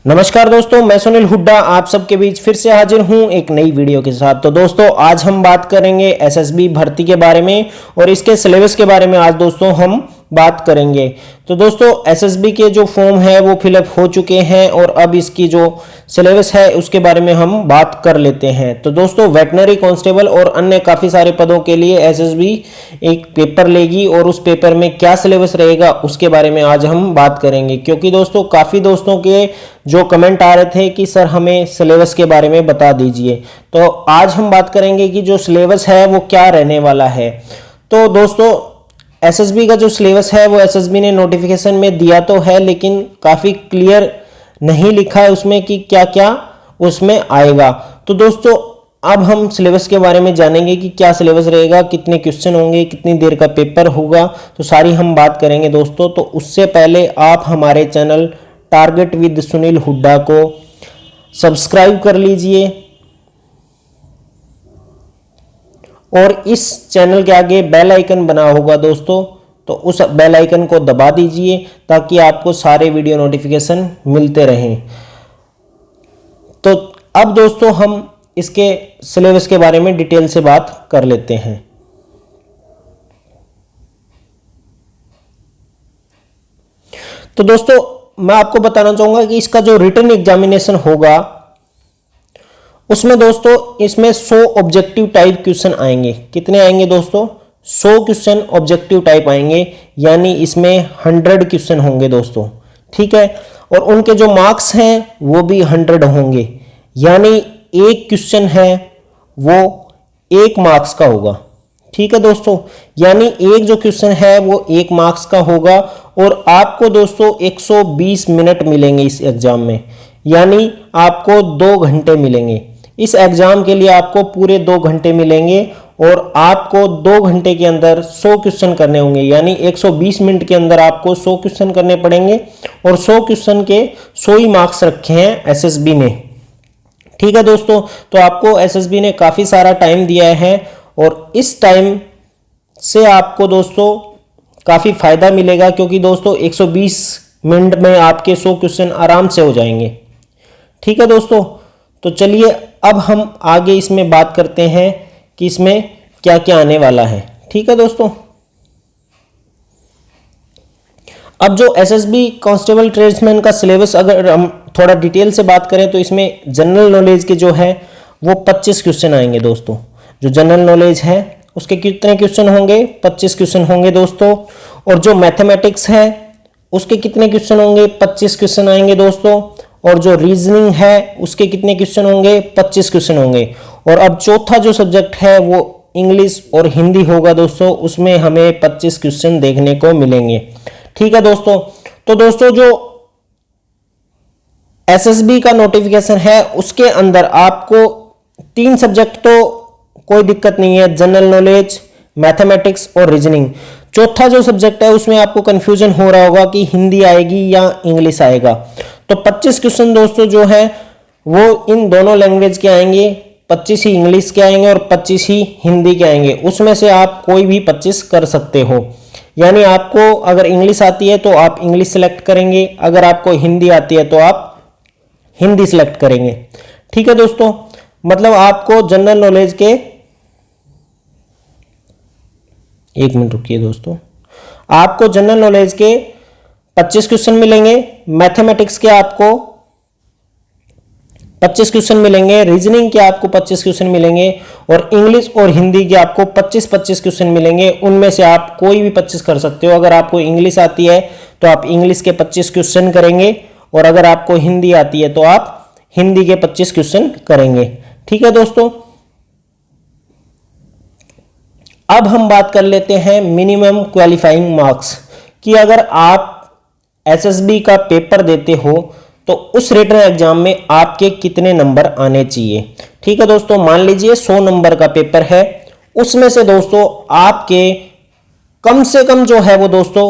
नमस्कार दोस्तों, मैं सुनील हुड्डा आप सबके बीच फिर से हाजिर हूं एक नई वीडियो के साथ। तो दोस्तों आज हम बात करेंगे एसएसबी भर्ती के बारे में और इसके सिलेबस के बारे में आज दोस्तों हम बात करेंगे। तो दोस्तों एसएसबी के जो फॉर्म है वो फिलअप हो चुके हैं और अब इसकी जो सिलेबस है उसके बारे में हम बात कर लेते हैं। तो दोस्तों वेटनरी कांस्टेबल और अन्य काफ़ी सारे पदों के लिए एसएसबी एक पेपर लेगी और उस पेपर में क्या सिलेबस रहेगा उसके बारे में आज हम बात करेंगे, क्योंकि दोस्तों काफ़ी दोस्तों के जो कमेंट आ रहे थे कि सर हमें सिलेबस के बारे में बता दीजिए। तो आज हम बात करेंगे कि जो सिलेबस है वो क्या रहने वाला है। तो दोस्तों एसएसबी का जो सिलेबस है वो एसएसबी ने नोटिफिकेशन में दिया तो है, लेकिन काफ़ी क्लियर नहीं लिखा है उसमें कि क्या क्या उसमें आएगा। तो दोस्तों अब हम सिलेबस के बारे में जानेंगे कि क्या सिलेबस रहेगा, कितने क्वेश्चन होंगे, कितनी देर का पेपर होगा, तो सारी हम बात करेंगे दोस्तों। तो उससे पहले आप हमारे channel target with Sunil Hooda को सब्सक्राइब कर लीजिए और इस चैनल के आगे बेल आइकन बना होगा दोस्तों, तो उस बेल आइकन को दबा दीजिए ताकि आपको सारे वीडियो नोटिफिकेशन मिलते रहें। तो अब दोस्तों हम इसके सिलेबस के बारे में डिटेल से बात कर लेते हैं। तो दोस्तों मैं आपको बताना चाहूंगा कि इसका जो रिटन एग्जामिनेशन होगा उसमें दोस्तों इसमें 100 ऑब्जेक्टिव टाइप क्वेश्चन आएंगे। कितने आएंगे दोस्तों? 100 क्वेश्चन ऑब्जेक्टिव टाइप आएंगे, यानी इसमें 100 क्वेश्चन होंगे दोस्तों, ठीक है। और उनके जो मार्क्स हैं वो भी 100 होंगे, यानी एक क्वेश्चन है वो 1 मार्क्स का होगा, ठीक है दोस्तों। यानी एक जो क्वेश्चन है वो 1 मार्क्स का होगा और आपको दोस्तों 120 मिनट मिलेंगे इस एग्जाम में, यानी आपको 2 घंटे मिलेंगे। इस एग्जाम के लिए आपको पूरे 2 घंटे मिलेंगे और आपको 2 घंटे के अंदर 100 क्वेश्चन करने होंगे, यानी 120 मिनट के अंदर आपको 100 क्वेश्चन करने पड़ेंगे और 100 क्वेश्चन के 100 ही मार्क्स रखे हैं एसएसबी ने, ठीक है दोस्तों। तो आपको एसएसबी ने काफ़ी सारा टाइम दिया है और इस टाइम से आपको दोस्तों काफ़ी फायदा मिलेगा, क्योंकि दोस्तों 120 मिनट में आपके 100 क्वेश्चन आराम से हो जाएंगे, ठीक है दोस्तों। तो चलिए अब हम आगे इसमें बात करते हैं कि इसमें क्या क्या आने वाला है, ठीक है दोस्तों। अब जो एसएसबी कांस्टेबल ट्रेड्समैन का सिलेबस अगर हम थोड़ा डिटेल से बात करें तो इसमें जनरल नॉलेज के जो है वो 25 क्वेश्चन आएंगे दोस्तों। जो जनरल नॉलेज है उसके कितने क्वेश्चन होंगे? 25 क्वेश्चन होंगे दोस्तों। और जो मैथमेटिक्स है उसके कितने क्वेश्चन होंगे? 25 क्वेश्चन आएंगे दोस्तों। और जो रीजनिंग है उसके कितने क्वेश्चन होंगे? 25 क्वेश्चन होंगे। और अब चौथा जो सब्जेक्ट है वो इंग्लिश और हिंदी होगा दोस्तों, उसमें हमें 25 क्वेश्चन देखने को मिलेंगे, ठीक है दोस्तों। तो दोस्तों जो एसएसबी का नोटिफिकेशन है उसके अंदर आपको 3 सब्जेक्ट तो कोई दिक्कत नहीं है, जनरल नॉलेज, मैथमेटिक्स और रीजनिंग। चौथा जो सब्जेक्ट है उसमें आपको कंफ्यूजन हो रहा होगा कि हिंदी आएगी या इंग्लिश आएगा। तो 25 क्वेश्चन दोस्तों जो है वो इन दोनों लैंग्वेज के आएंगे, 25 ही इंग्लिश के आएंगे और 25 ही हिंदी के आएंगे। उसमें से आप कोई भी 25 कर सकते हो, यानी आपको अगर इंग्लिश आती है तो आप इंग्लिश सेलेक्ट करेंगे, अगर आपको हिंदी आती है तो आप हिंदी सेलेक्ट करेंगे, ठीक है दोस्तों। मतलब आपको जनरल नॉलेज के, एक मिनट रुकिए दोस्तों, आपको जनरल नॉलेज के 25 क्वेश्चन मिलेंगे, मैथमेटिक्स के आपको 25 क्वेश्चन मिलेंगे, रीजनिंग के आपको 25 क्वेश्चन मिलेंगे और इंग्लिश और हिंदी के आपको 25-25 क्वेश्चन मिलेंगे। उनमें से आप कोई भी 25 कर सकते हो। अगर आपको इंग्लिश आती है तो आप इंग्लिश के 25 क्वेश्चन करेंगे और अगर आपको हिंदी आती है तो आप हिंदी के 25 क्वेश्चन करेंगे, ठीक है दोस्तों। अब हम बात कर लेते हैं मिनिमम क्वालिफाइंग मार्क्स कि अगर आप एसएसबी का पेपर देते हो तो उस रिटन एग्जाम में आपके कितने नंबर आने चाहिए, ठीक है दोस्तों। मान लीजिए 100 नंबर का पेपर है, उसमें से दोस्तों आपके कम से कम जो है वो दोस्तों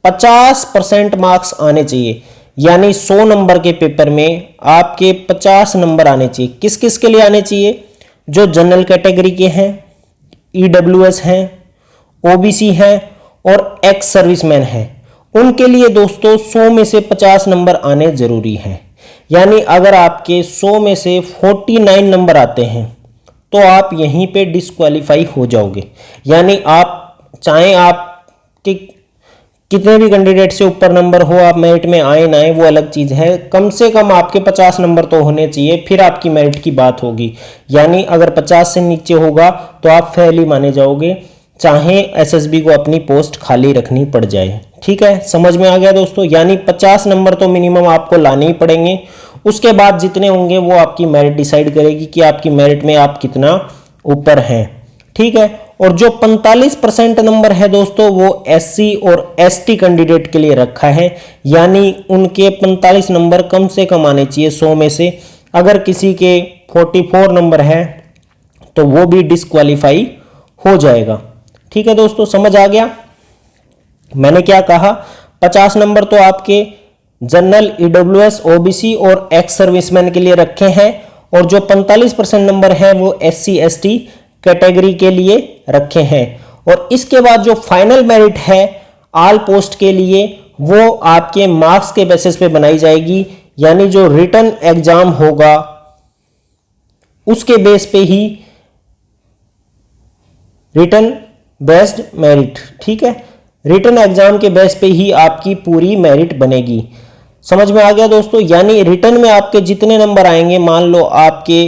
50% मार्क्स आने चाहिए, यानी 100 नंबर के पेपर में आपके 50 नंबर आने चाहिए। किस किस के लिए आने चाहिए? जो जनरल कैटेगरी के हैं, ईडब्ल्यूएस हैं, ओबीसी हैं और एक्स सर्विसमैन हैं, उनके लिए दोस्तों 100 में से 50 नंबर आने जरूरी हैं। यानी अगर आपके 100 में से 49 नंबर आते हैं तो आप यहीं पे डिस्क्वालीफाई हो जाओगे। यानी आप चाहे आपके कितने भी कैंडिडेट से ऊपर नंबर हो, आप मेरिट में आए ना आए वो अलग चीज़ है, कम से कम आपके 50 नंबर तो होने चाहिए, फिर आपकी मेरिट की बात होगी। यानी अगर 50 से नीचे होगा तो आप फेल ही माने जाओगे, चाहे एसएसबी को अपनी पोस्ट खाली रखनी पड़ जाए। ठीक है, समझ में आ गया दोस्तों। यानी 50 नंबर तो मिनिमम आपको लाने ही पड़ेंगे, उसके बाद जितने होंगे वो आपकी मेरिट डिसाइड करेगी कि आपकी मेरिट में आप कितना ऊपर हैं। ठीक है, और जो 45% नंबर है दोस्तों वो एससी और एसटी कैंडिडेट के लिए रखा है। यानी उनके 45 नंबर कम से कम आने चाहिए 100 में से। अगर किसी के 44 नंबर है तो वो भी डिस्क्वालीफाई हो जाएगा। ठीक है दोस्तों, समझ आ गया मैंने क्या कहा। 50 नंबर तो आपके जनरल, ईडब्ल्यूएस, ओबीसी और एक्स सर्विसमैन के लिए रखे हैं, और जो 45% नंबर है वो एससी एसटी कैटेगरी के लिए रखे हैं। और इसके बाद जो फाइनल मेरिट है ऑल पोस्ट के लिए वो आपके मार्क्स के बेसिस पे बनाई जाएगी। यानी जो रिटन एग्जाम होगा उसके बेस पे ही रिटन बेस्ड मेरिट। ठीक है, रिटन एग्जाम के बेस पे ही आपकी पूरी मेरिट बनेगी। समझ में आ गया दोस्तों। यानी रिटन में आपके जितने नंबर आएंगे, मान लो आपके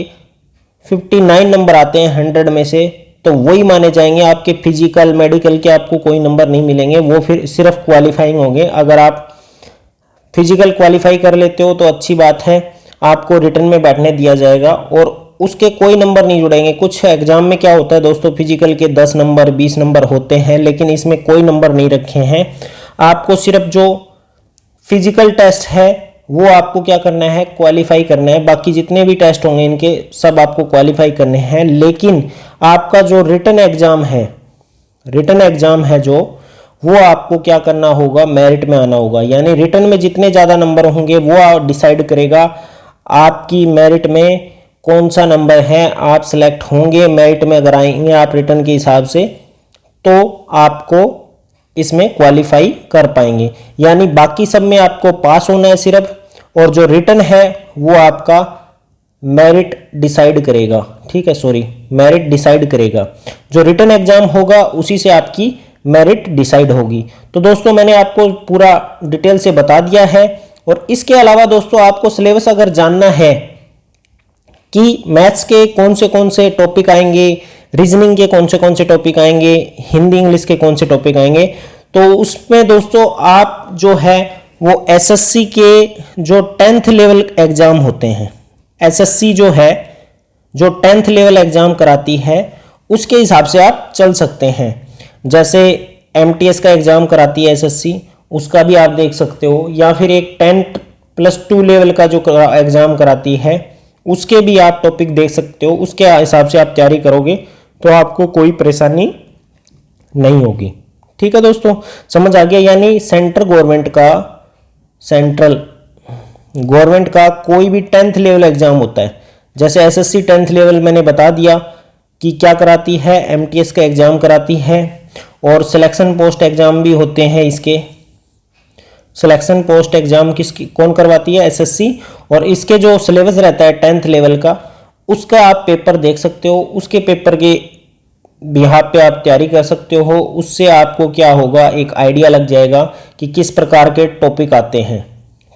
59 नंबर आते हैं 100 में से, तो वही माने जाएंगे। आपके फिजिकल मेडिकल के आपको कोई नंबर नहीं मिलेंगे, वो फिर सिर्फ क्वालिफाइंग होंगे। अगर आप फिजिकल क्वालिफाई कर लेते हो तो अच्छी बात है, आपको रिटन में बैठने दिया जाएगा और उसके कोई नंबर नहीं जुड़ेंगे। कुछ एग्जाम में क्या होता है दोस्तों, फिजिकल के 10 नंबर 20 नंबर होते हैं, लेकिन इसमें कोई नंबर नहीं रखे हैं। आपको सिर्फ जो फिजिकल टेस्ट है वो आपको क्या करना है, क्वालिफाई करना है। बाकी जितने भी टेस्ट होंगे इनके सब आपको क्वालिफाई करने हैं। लेकिन आपका जो रिटन एग्जाम है जो वो आपको क्या करना होगा, मेरिट में आना होगा। यानी रिटन में जितने ज़्यादा नंबर होंगे वो डिसाइड करेगा आपकी मेरिट में कौन सा नंबर है, आप सिलेक्ट होंगे। मेरिट में अगर आएंगे आप रिटन के हिसाब से तो आपको इसमें क्वालिफाई कर पाएंगे। यानी बाकी सब में आपको पास होना है सिर्फ, और जो रिटन है वो आपका मेरिट डिसाइड करेगा। ठीक है, सॉरी, मेरिट डिसाइड करेगा। जो रिटन एग्जाम होगा उसी से आपकी मेरिट डिसाइड होगी। तो दोस्तों मैंने आपको पूरा डिटेल से बता दिया है। और इसके अलावा दोस्तों आपको सिलेबस अगर जानना है कि मैथ्स के कौन से टॉपिक आएंगे, रीजनिंग के कौन से टॉपिक आएंगे, हिंदी इंग्लिश के कौन से टॉपिक आएंगे, तो उसमें दोस्तों आप जो है वो एसएससी के जो 10th लेवल एग्जाम होते हैं, एसएससी जो है जो 10th लेवल एग्जाम कराती है उसके हिसाब से आप चल सकते हैं। जैसे एमटीएस का एग्जाम कराती है एसएससी, उसका भी आप देख सकते हो, या फिर एक 10+2 लेवल का जो एग्जाम कराती है उसके भी आप टॉपिक देख सकते हो। उसके हिसाब से आप तैयारी करोगे तो आपको कोई परेशानी नहीं होगी। ठीक है दोस्तों, समझ आ गया। यानी सेंट्रल गवर्नमेंट का कोई भी 10th लेवल एग्जाम होता है, जैसे एसएससी 10th लेवल मैंने बता दिया कि क्या कराती है, एमटीएस का एग्जाम कराती है, और सिलेक्शन पोस्ट एग्जाम भी होते हैं। इसके सिलेक्शन पोस्ट एग्जाम कौन करवाती है, एसएससी। और इसके जो सिलेबस रहता है 10th लेवल का, उसका आप पेपर देख सकते हो, उसके पेपर के बिहाफ पे आप तैयारी कर सकते हो। उससे आपको क्या होगा, एक आइडिया लग जाएगा कि किस प्रकार के टॉपिक आते हैं।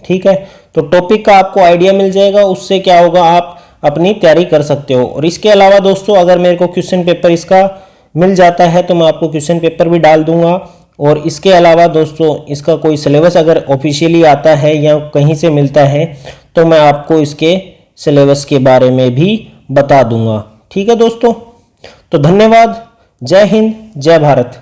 ठीक है, तो टॉपिक का आपको आइडिया मिल जाएगा, उससे क्या होगा आप अपनी तैयारी कर सकते हो। और इसके अलावा दोस्तों अगर मेरे को क्वेश्चन पेपर इसका मिल जाता है तो मैं आपको क्वेश्चन पेपर भी डाल दूंगा। और इसके अलावा दोस्तों इसका कोई सिलेबस अगर ऑफिशियली आता है या कहीं से मिलता है तो मैं आपको इसके सिलेबस के बारे में भी बता दूंगा। ठीक है दोस्तों, तो धन्यवाद। जय हिंद, जय भारत।